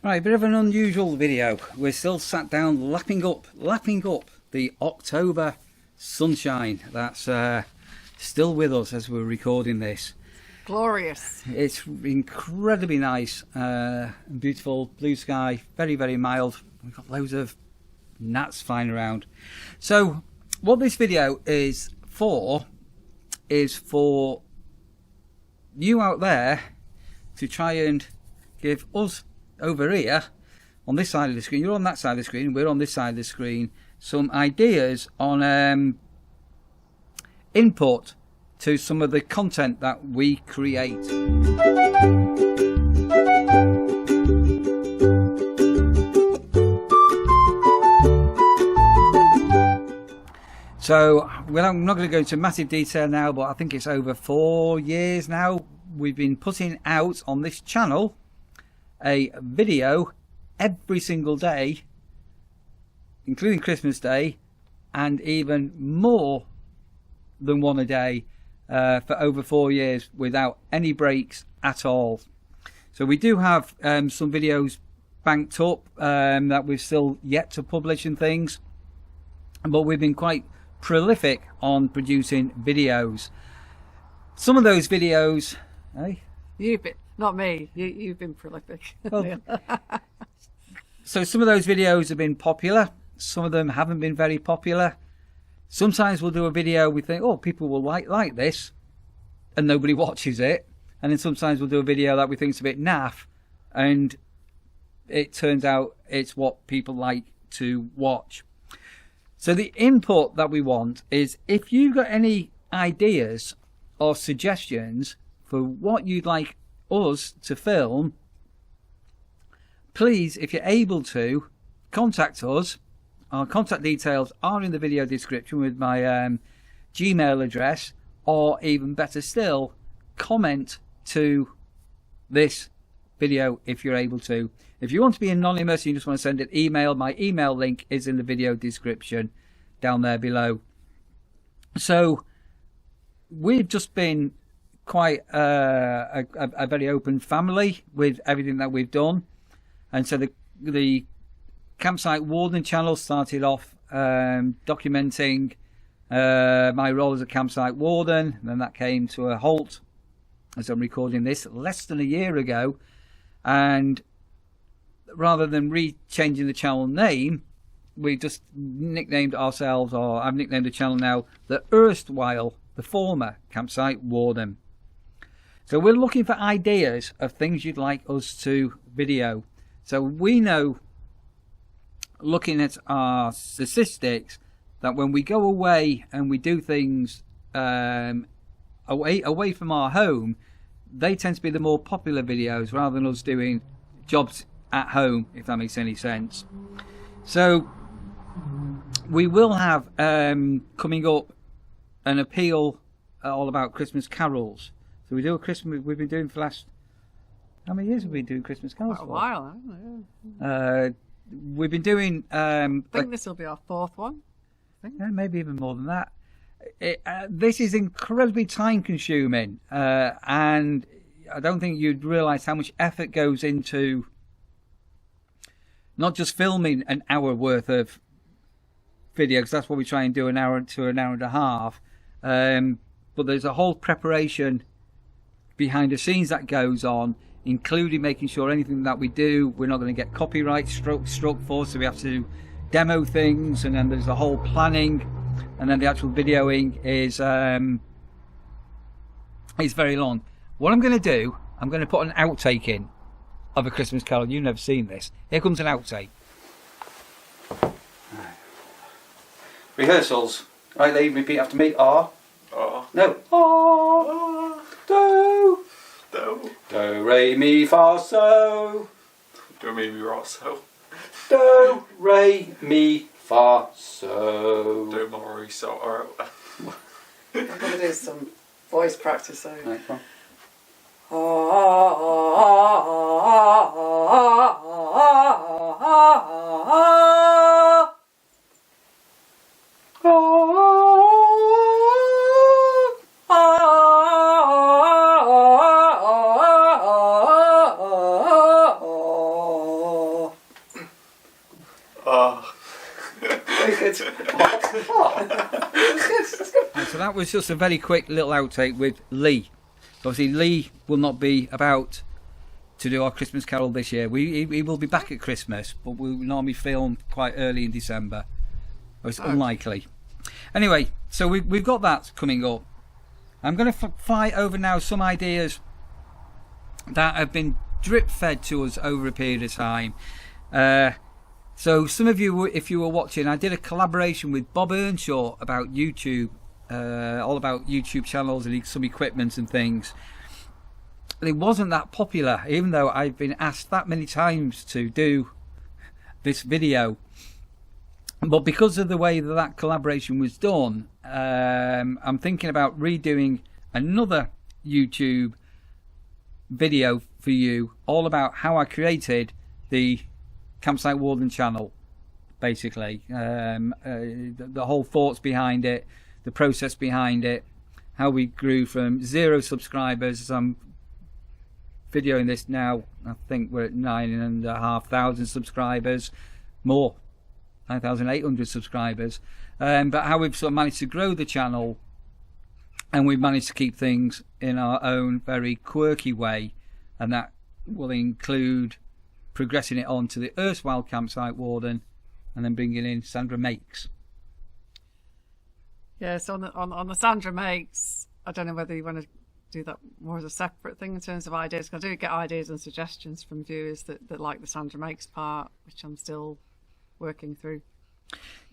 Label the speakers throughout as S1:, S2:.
S1: Right, a bit of an unusual video. We're still sat down lapping up the October sunshine that's still with us as we're recording this.
S2: Glorious.
S1: It's incredibly nice, beautiful blue sky, very, very mild. We've got loads of gnats flying around. So what this video is for you out there to try and give us over here on this side of the screen, you're on that side of the screen, we're on this side of the screen, some ideas on input to some of the content that we create. So I'm not going to go into massive detail now, but I think it's over 4 years now we've been putting out on this channel a video every single day, including Christmas Day, and even more than one a day for over 4 years without any breaks at all. So we do have some videos banked up that we've still yet to publish and things, but we've been quite prolific on producing videos. Some of those videos,
S2: You've been, not me, you've been prolific.
S1: Well, so some of those videos have been popular, some of them haven't been very popular. Sometimes we'll do a video, we think, oh, people will like this, and nobody watches it. And then sometimes we'll do a video that we think is a bit naff, and it turns out it's what people like to watch. So the input that we want is, if you've got any ideas or suggestions for what you'd like us to film, please, if you're able to, contact us. Our contact details are in the video description with my Gmail address, or even better still, comment to this video if you're able to. If you want to be anonymous and you just want to send an email, my email link is in the video description down there below. So we've just been quite a very open family with everything that we've done, and so the Campsite Warden channel started off documenting my role as a campsite warden, and then that came to a halt as I'm recording this less than a year ago, and rather than changing the channel name, we just nicknamed ourselves, or I've nicknamed the channel now, the former Campsite Warden. So we're looking for ideas of things you'd like us to video. So we know, looking at our statistics, that when we go away and we do things away from our home, they tend to be the more popular videos rather than us doing jobs at home, if that makes any sense. So we will have coming up an appeal all about Christmas carols. So we do a Christmas, we've been doing for the last, how many years have we been doing Christmas carols for?
S2: A while, haven't we?
S1: We've been doing
S2: I think this will be our 4th one.
S1: Yeah, maybe even more than that. This is incredibly time consuming, and I don't think you'd realise how much effort goes into not just filming an hour worth of video, because that's what we try and do, an hour to an hour and a half, but there's a whole preparation behind the scenes that goes on, including making sure anything that we do, we're not going to get copyright struck for, so we have to demo things, and then there's the whole planning, and then the actual videoing is very long. What I'm going to do, I'm going to put an outtake in of A Christmas Carol. You've never seen this. Here comes an outtake. Rehearsals. Right, Lee, repeat after me. Ah.
S3: Oh.
S1: No. Ah. Do.
S3: Do.
S1: Do, re, mi, fa, so.
S3: Do, re, mi, ra, so.
S1: Do, re, mi, fa, so.
S3: Do, ma, re, so. Alright.
S2: I'm going to do some voice practice. So.
S1: Right, come on.
S2: good. What? It's good.
S1: And so that was just a very quick little outtake with Lee. Obviously, Lee will not be about to do our Christmas Carol this year. He will be back at Christmas, but we'll normally film quite early in December. It's unlikely. Anyway, so we've got that coming up. I'm going to fly over now some ideas that have been drip fed to us over a period of time. So some of you, if you were watching, I did a collaboration with Bob Earnshaw about YouTube, all about YouTube channels and some equipment and things. It wasn't that popular, even though I've been asked that many times to do this video. But because of the way that collaboration was done, I'm thinking about redoing another YouTube video for you, all about how I created the Campsite Warden channel, basically. The whole thoughts behind it, the process behind it, how we grew from 0 subscribers. As I'm videoing this now, I think we're at 9,500 subscribers, more, 9,800 subscribers. But how we've sort of managed to grow the channel, and we've managed to keep things in our own very quirky way, and that will include progressing it on to the Erstwhile Campsite Warden, and then bringing in Sandra Makes.
S2: Yes, on the Sandra Makes, I don't know whether you want to do that more as a separate thing in terms of ideas, because I do get ideas and suggestions from viewers that like the Sandra Makes part, which I'm still working through.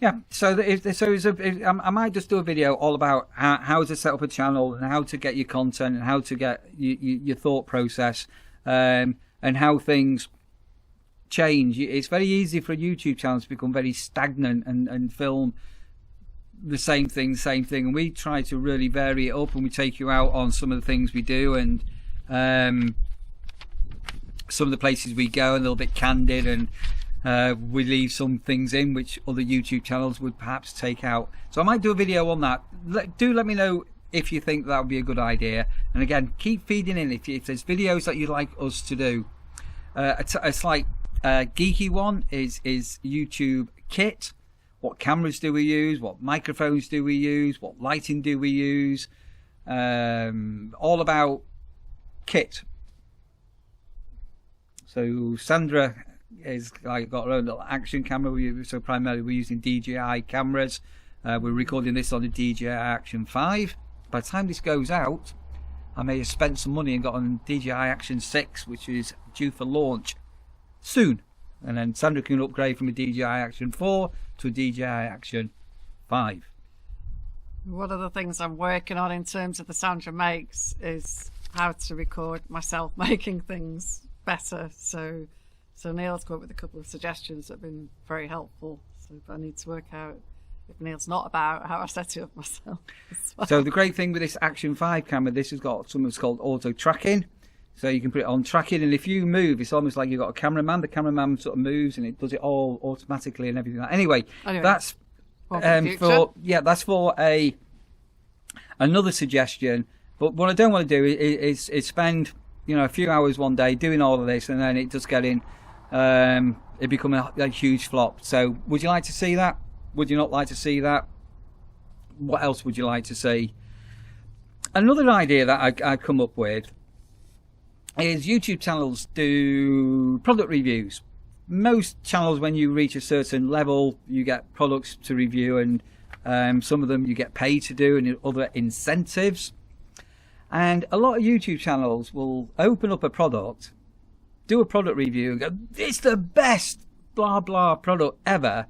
S1: Yeah, so I might just do a video all about how to set up a channel and how to get your content and how to get your thought process, and how things change. It's very easy for a YouTube channel to become very stagnant and film the same thing, and we try to really vary it up, and we take you out on some of the things we do, and some of the places we go, and a little bit candid, and we leave some things in which other YouTube channels would perhaps take out. So I might do a video on that. Let me know if you think that would be a good idea, and again, keep feeding in if there's videos that you'd like us to do. A slight geeky one is YouTube kit. What cameras do we use? What microphones do we use? What lighting do we use? All about kit. So Sandra has got her own little action camera. So primarily we're using DJI cameras. We're recording this on the DJI Action 5. By the time this goes out, I may have spent some money and got on DJI Action 6, which is due for launch soon. And then Sandra can upgrade from a DJI Action 4 to a DJI Action 5.
S2: One of the things I'm working on in terms of the Sandra Makes is how to record myself making things better. So Neil's come up with a couple of suggestions that have been very helpful. So I need to work out, if Neil's not about, how I set it up myself as well.
S1: So the great thing with this Action 5 camera, this has got something that's called auto tracking. So you can put it on tracking, and if you move, it's almost like you've got a cameraman. The cameraman sort of moves, and it does it all automatically and everything. Anyway, that's that's for another suggestion. But what I don't want to do is spend a few hours one day doing all of this, and then it just getting it become a huge flop. So would you like to see that? Would you not like to see that? What else would you like to see? Another idea that I come up with is YouTube channels do product reviews. Most channels, when you reach a certain level, you get products to review, and some of them you get paid to do, and other incentives. And a lot of YouTube channels will open up a product, do a product review, and go, "It's the best blah blah product ever,"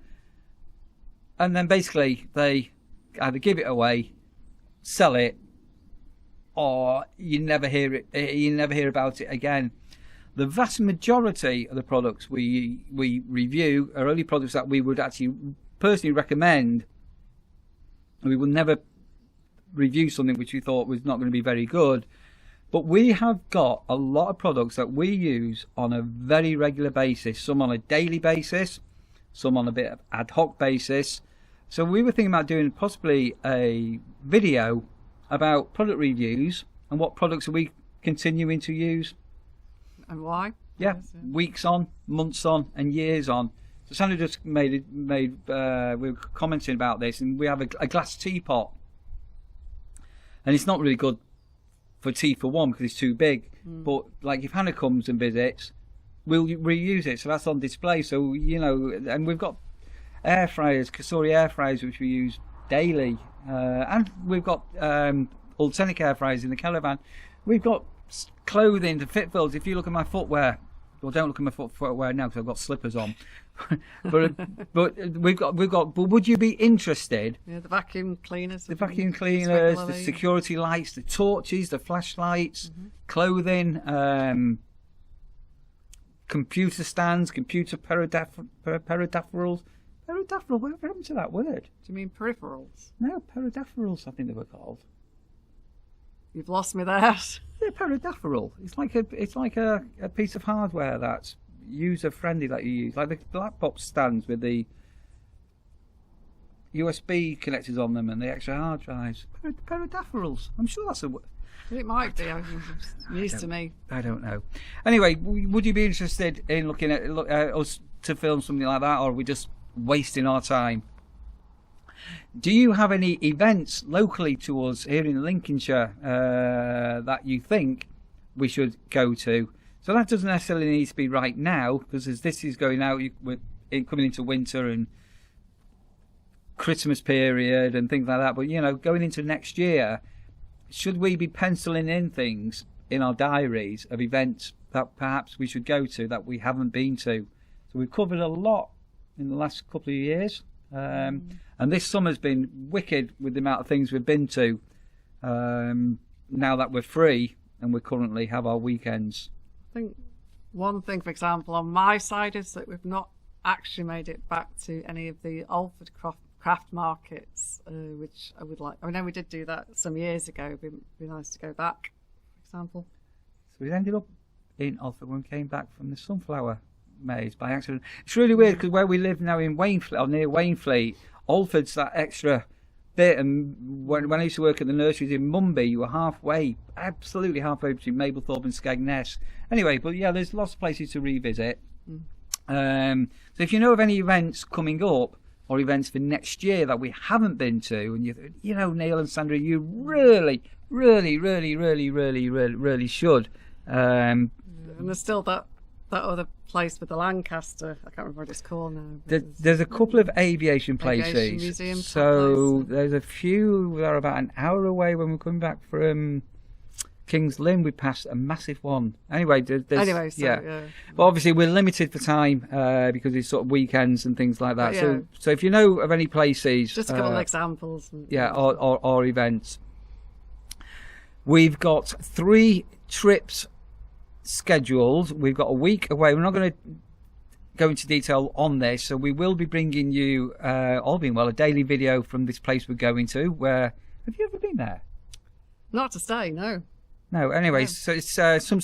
S1: and then basically they either give it away, sell it, or you never hear it. You never hear about it again. The vast majority of the products we review are only products that we would actually personally recommend. We would never review something which we thought was not going to be very good. But we have got a lot of products that we use on a very regular basis. Some on a daily basis, some on a bit of ad hoc basis. So we were thinking about doing possibly a video about product reviews and what products are we continuing to use
S2: and why.
S1: weeks on, months on, and years on. Sandra just we were commenting about this, and we have a glass teapot, and it's not really good for tea for one because it's too big. But like if Hannah comes and visits, we'll reuse it, so that's on display. So and we've got air fryers, Kasori air fryers, which we use daily, and we've got Ultenic air fryers in the Caravan. We've got clothing to fit fills. If you look at my footwear, well, don't look at my footwear now because I've got slippers on. but we've got. But would you be interested?
S2: Yeah, the vacuum cleaners.
S1: The vacuum cleaners, the security lights, the torches, the flashlights, clothing, computer stands, computer peripherals. Peripheral. What happened to that word?
S2: Do you mean peripherals?
S1: No, peripherals. I think they were called.
S2: You've lost me there.
S1: Yeah, peripheral. It's like a piece of hardware that's user friendly that you use, like the laptop stands with the USB connectors on them and the extra hard drives. Peripherals. I'm sure that's a word.
S2: It might be. News to me.
S1: I don't know. Anyway, would you be interested in looking at us to film something like that, or are we just wasting our time? Do you have any events locally to us here in Lincolnshire that you think we should go to? So that doesn't necessarily need to be right now, because as this is going out, we're coming into winter and Christmas period and things like that. But going into next year, should we be penciling in things in our diaries of events that perhaps we should go to that we haven't been to? So we've covered a lot in the last couple of years. And this summer's been wicked with the amount of things we've been to. Now that we're free and we currently have our weekends.
S2: I think one thing, for example, on my side is that we've not actually made it back to any of the Alford craft markets, which I would like. I know we did do that some years ago. It'd be nice to go back, for example.
S1: So we ended up in Alford when we came back from the sunflower maze by accident. It's really weird because where we live now in Wainfleet, or near Wainfleet, Alford's that extra bit, and when I used to work at the nurseries in Mumby, you were absolutely halfway between Mablethorpe and Skegness. Anyway, but yeah, there's lots of places to revisit. So if you know of any events coming up or events for next year that we haven't been to, and Neil and Sandra, you really should.
S2: And there's still that other place with the Lancaster. I can't remember what it's called now.
S1: There's a couple of aviation places.
S2: Aviation museum
S1: so there's a few that are about an hour away. When we're coming back from King's Lynn, we passed a massive one. Anyway, yeah. But obviously we're limited for time because it's sort of weekends and things like that.
S2: Yeah.
S1: So if you know of any places,
S2: just a couple of examples.
S1: Or events. We've got 3 trips scheduled. We've got a week away. We're not going to go into detail on this, so we will be bringing you, all being well, a daily video from this place we're going to. Where have you ever been there?
S2: Not to stay, no.
S1: No. Anyway, so it's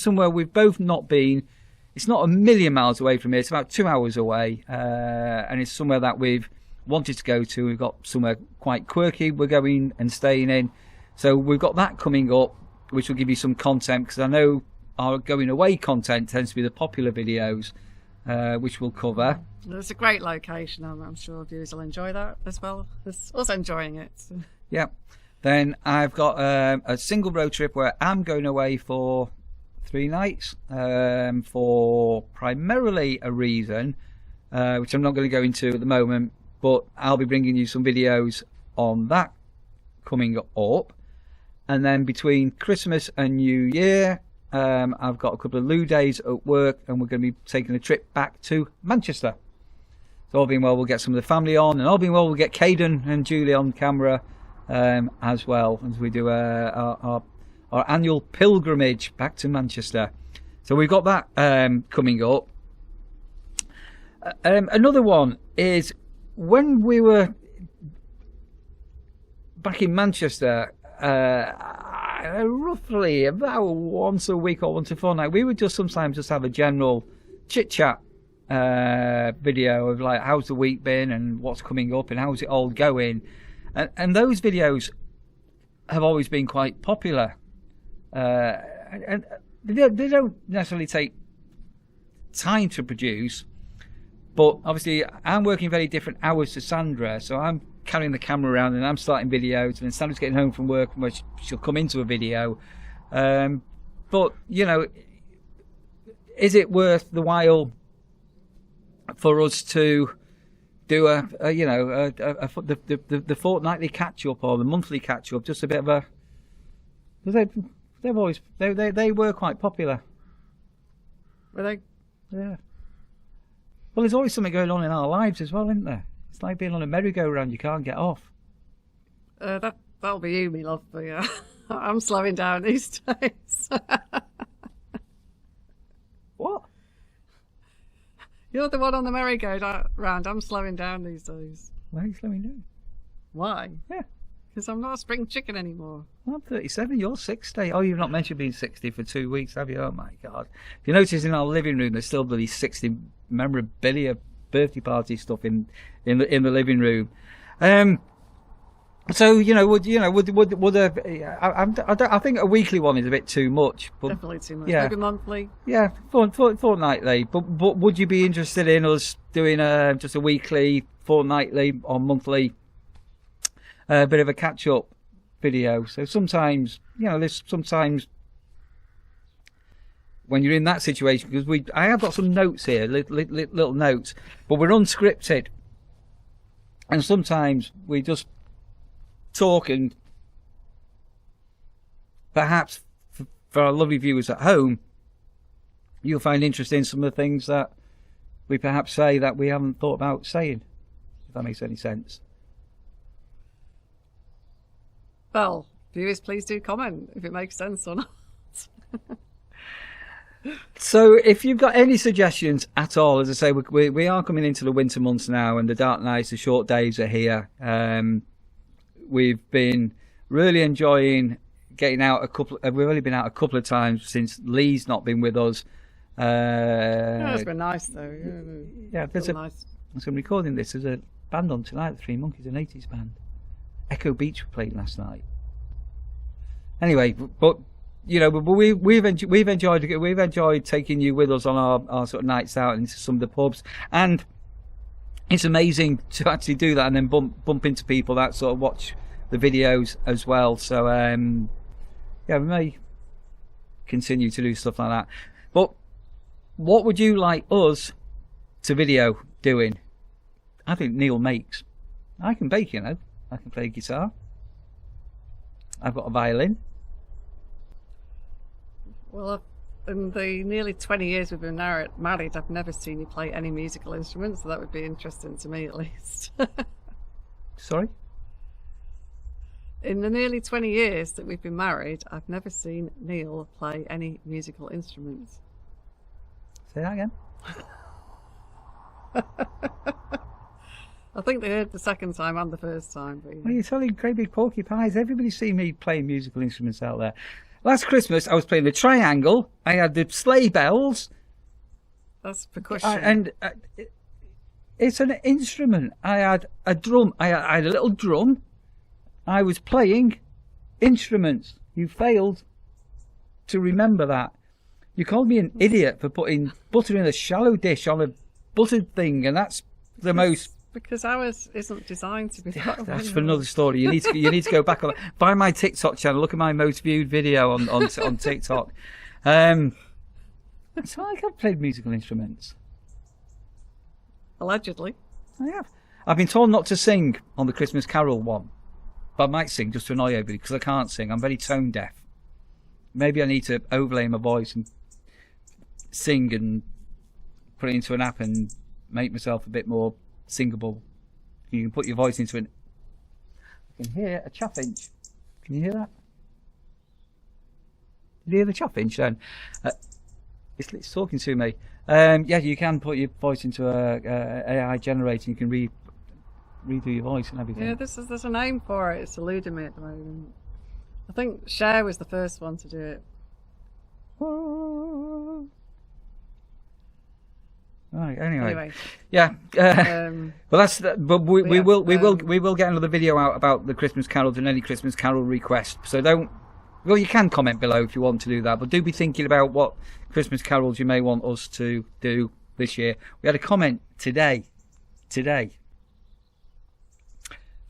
S1: somewhere we've both not been. It's not a million miles away from here. It's about 2 hours away, and it's somewhere that we've wanted to go to. We've got somewhere quite quirky we're going and staying in, so we've got that coming up, which will give you some content, because I know our going away content tends to be the popular videos, which we'll cover.
S2: It's a great location. I'm sure viewers will enjoy that as well as us enjoying it. So.
S1: Yeah. Then I've got a single road trip where I'm going away for 3 nights for primarily a reason, which I'm not going to go into at the moment, but I'll be bringing you some videos on that coming up. And then between Christmas and New Year, I've got a couple of loo days at work, and we're going to be taking a trip back to Manchester. So all being well, we'll get some of the family on, and all being well, we'll get Caden and Julie on camera as well, as we do our annual pilgrimage back to Manchester. So we've got that coming up. Another one is when we were back in Manchester, roughly about once a week or once a fortnight, we would just sometimes just have a general chit chat video of like, how's the week been and what's coming up and how's it all going, and those videos have always been quite popular, and they don't necessarily take time to produce, But obviously, I'm working very different hours to Sandra, so I'm carrying the camera around and I'm starting videos, and then Sandra's getting home from work, where she'll come into a video. But you know, is it worth the while for us to do the fortnightly catch up or the monthly catch up? Just a bit of a. They were quite popular.
S2: Were they?
S1: Yeah. Well, there's always something going on in our lives as well, isn't there? It's like being on a merry-go-round, you can't get off.
S2: That'll be you, me love. But yeah, I'm slowing down these days.
S1: What?
S2: You're the one on the merry-go-round. I'm slowing down these days.
S1: Why are you slowing down?
S2: Why?
S1: Yeah.
S2: Because I'm not a spring chicken anymore.
S1: Well, I'm 37, you're 60. Oh, you've not mentioned being 60 for 2 weeks, have you? Oh, my God. If you notice in our living room, there's still bloody 60 memorabilia birthday party stuff in the living room. So, I think a weekly one is a bit too much. But,
S2: definitely too much.
S1: Yeah.
S2: Maybe monthly.
S1: Yeah, fortnightly. But would you be interested in us doing just a weekly, fortnightly, or monthly bit of a catch-up video? So sometimes, there's sometimes when you're in that situation, because I have got some notes here, little notes, but we're unscripted, and sometimes we just talk, and perhaps for our lovely viewers at home, you'll find interest in some of the things that we perhaps say that we haven't thought about saying, if that makes any sense.
S2: Well, viewers, please do comment if it makes sense or not.
S1: So if you've got any suggestions at all, as I say, we are coming into the winter months now, and the dark nights, the short days are here. We've been really enjoying getting out we've only been out a couple of times since Lee's not been with us.
S2: It's been nice though.
S1: Yeah,
S2: Nice.
S1: I'm recording this. There's a band on tonight, the Three Monkeys, an 80s band. Echo Beach played last night. Anyway, but we've enjoyed taking you with us on our sort of nights out into some of the pubs, and it's amazing to actually do that and then bump into people that sort of watch the videos as well. So we may continue to do stuff like that. But what would you like us to video doing? I think Neil makes. I can bake, I can play guitar. I've got a violin.
S2: Well, in the nearly 20 years we've been married, I've never seen you play any musical instruments, so that would be interesting to me at least.
S1: Sorry?
S2: In the nearly 20 years that we've been married, I've never seen Neil play any musical instruments.
S1: Say that again.
S2: I think they heard the second time and the first time. But,
S1: Well, you're telling great big porcupines. Everybody's seen me playing musical instruments out there. Last Christmas, I was playing the triangle. I had the sleigh bells.
S2: That's percussion.
S1: And it's an instrument. I had a drum. I had a little drum. I was playing instruments. You failed to remember that. You called me an idiot for putting butter in a shallow dish on a buttered thing, and that's the most...
S2: Because ours isn't designed to be that way.
S1: That's for another story. You need to go back on. Find my TikTok channel. Look at my most viewed video on TikTok. It's not like I've played musical instruments.
S2: Allegedly.
S1: I have. I've been told not to sing on the Christmas Carol one, but I might sing just to annoy everybody because I can't sing. I'm very tone deaf. Maybe I need to overlay my voice and sing and put it into an app and make myself a bit more singable. You can put your voice into it. I can hear a chaffinch. Can you hear that? Did you hear the chaffinch then? It's talking to me. Yeah, you can put your voice into a AI generator. You can redo your voice and everything.
S2: Yeah, there's a name for it. It's eluding me at the moment. I think Cher was the first one to do it.
S1: Right. Anyway.
S2: Yeah.
S1: Well, that's. But we will get another video out about the Christmas carols and any Christmas carol requests. So don't. Well, you can comment below if you want to do that, but do be thinking about what Christmas carols you may want us to do this year. We had a comment today,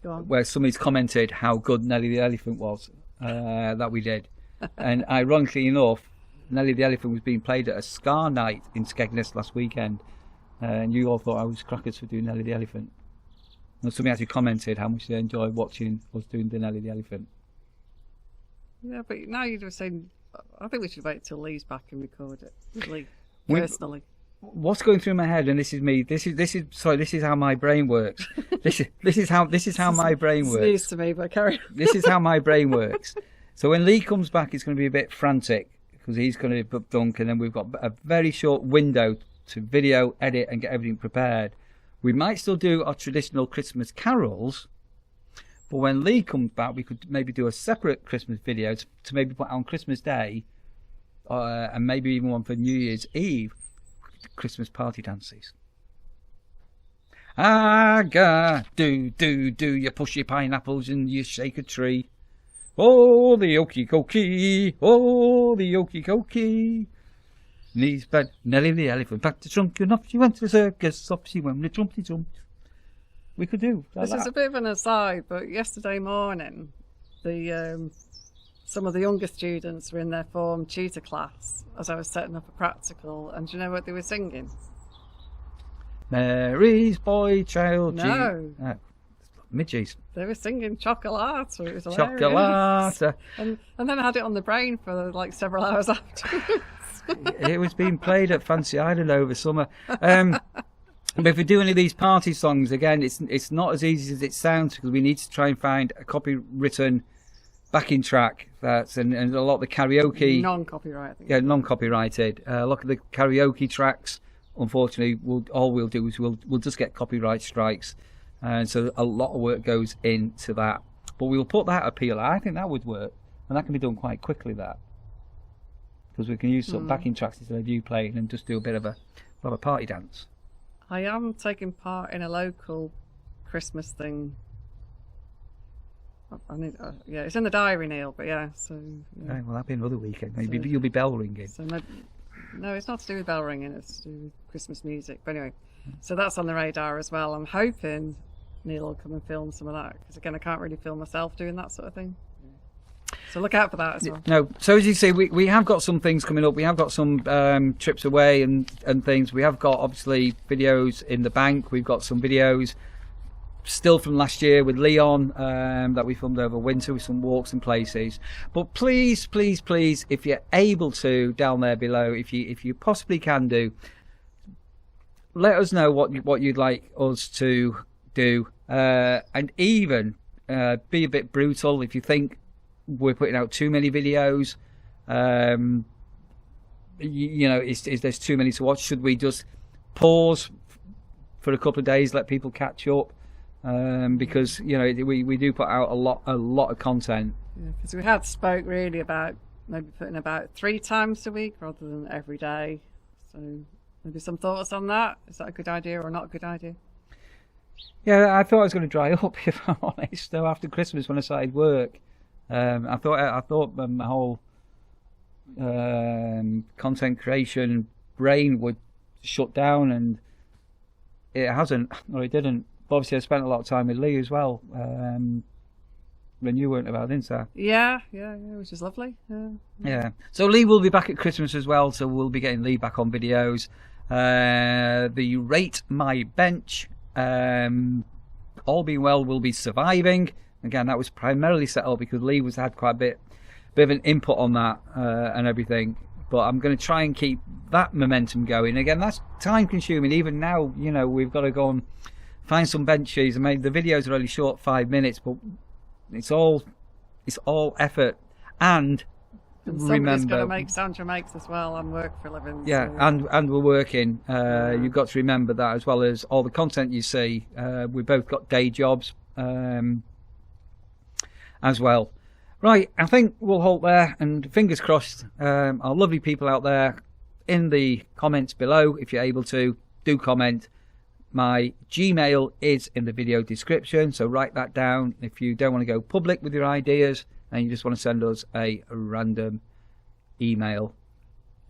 S2: Go on.
S1: where somebody's commented how good Nelly the Elephant was that we did. And ironically enough, Nelly the Elephant was being played at a Scar night in Skegness last weekend. And you all thought I was crackers for doing Nelly the Elephant. And somebody actually commented how much they enjoyed watching us doing the Nelly the Elephant.
S2: Yeah, but now you're just saying, I think we should wait till Lee's back and record it. With Lee,
S1: We-
S2: personally.
S1: What's going through my head, and this is me. This is how my brain works. This is how my brain
S2: It's
S1: works.
S2: news to me, but carry on.
S1: This is how my brain works. So when Lee comes back, it's going to be a bit frantic because he's going to book Dunk, and then we've got a very short window to video, edit, and get everything prepared. We might still do our traditional Christmas carols, but when Lee comes back, we could maybe do a separate Christmas video to maybe put out on Christmas Day, and maybe even one for New Year's Eve, Christmas party dances. Do, you push your pineapples and you shake a tree. Oh, the okie dokie. Knees bad, Nelly the Elephant, back to trunk and off she went to the circus, off she went with trumpy trump. We could do like
S2: This is a bit of an aside, but yesterday morning, some of the younger students were in their form tutor class as I was setting up a practical, and do you know what they were singing?
S1: Mary's boy child.
S2: No.
S1: Midges.
S2: They were singing Chocolate, so it was hilarious.
S1: Chocolate.
S2: And then I had it on the brain for like several hours afterwards.
S1: It was being played at Fancy Island over summer. But if we do any of these party songs, again, it's not as easy as it sounds because we need to try and find a copywritten backing track and a lot of the karaoke.
S2: Non-copyright, I think.
S1: Yeah, non-copyrighted. A lot of the karaoke tracks, unfortunately, all we'll do is we'll just get copyright strikes. And so a lot of work goes into that. But we'll put that appeal. I think that would work. And that can be done quite quickly, that. Because we can use some backing tracks instead of you playing and just do a bit of a party dance.
S2: I am taking part in a local Christmas thing. Yeah, it's in the diary, Neil, but yeah, so... Yeah.
S1: Right, well, that'll be another weekend. Maybe
S2: So-
S1: you'll be bell ringing.
S2: So no, it's not to do with bell ringing, it's to do with Christmas music. But anyway, so that's on the radar as well. I'm hoping Neil will come and film some of that, because again, I can't really film myself doing that sort of thing. So look out for that as well.
S1: No, so as you see, we have got some things coming up. We have got some trips away and things. We have got, obviously, videos in the bank. We've got some videos still from last year with Leon that we filmed over winter with some walks and places. But please, please, please, if you're able to, down there below, if you possibly can do, let us know what you'd like us to do, and even be a bit brutal if you think we're putting out too many videos. Is there's too many to watch? Should we just pause for a couple of days, let people catch up? Because we do put out a lot of content.
S2: Yeah, because we had spoke really about maybe putting about 3 times a week rather than every day. So maybe some thoughts on that. Is that a good idea or not a good idea?
S1: Yeah, I thought I was going to dry up, if I'm honest. Though after Christmas, when I started work, I thought my whole content creation brain would shut down, and it hasn't. Or it didn't. But obviously, I spent a lot of time with Lee as well. When you weren't about, didn't I?
S2: Yeah, which is lovely.
S1: Yeah. So Lee will be back at Christmas as well. So we'll be getting Lee back on videos. The Rate My Bench, all being well, will be surviving. Again, that was primarily set up because Lee had quite a bit of an input on that and everything. But I'm going to try and keep that momentum going. Again, that's time consuming. Even now, we've got to go and find some benches. I mean, the videos are only short, 5 minutes, but it's all effort. And
S2: somebody's
S1: remember,
S2: got to make Sandra makes as well and work for a living.
S1: yeah,
S2: so.
S1: and we're working. You've got to remember that, as well as all the content you see. We've both got day jobs as well. Right, I think we'll halt there, and fingers crossed. Our lovely people out there in the comments below, if you're able to, do comment. My Gmail is in the video description, so write that down if you don't want to go public with your ideas and you just want to send us a random email.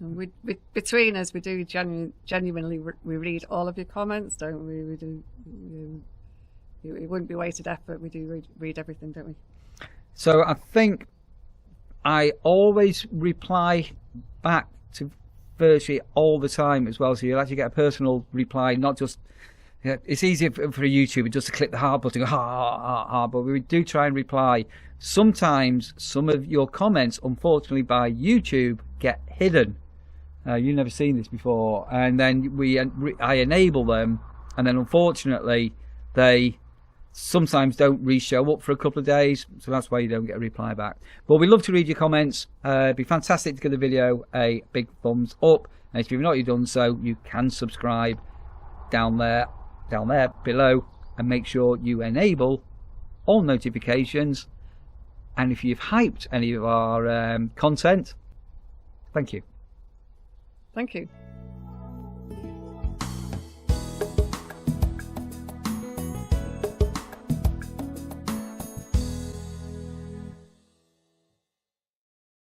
S2: And between us, we do genuinely we read all of your comments, don't we? We do. It wouldn't be wasted effort. We do read everything, don't we?
S1: So I think I always reply back to virtually all the time as well. So you'll actually get a personal reply, not just. It's easier for a YouTuber just to click the heart button, and go, ha, but we do try and reply. Sometimes some of your comments, unfortunately, by YouTube get hidden. You've never seen this before, and then I enable them, and then unfortunately they sometimes don't re-show up for a couple of days, so that's why you don't get a reply back. But we love to read your comments. It'd be fantastic to give the video a big thumbs up, and if you've not done so, you can subscribe down there below, and make sure you enable all notifications. And if you've hyped any of our content, thank you.
S2: Thank you.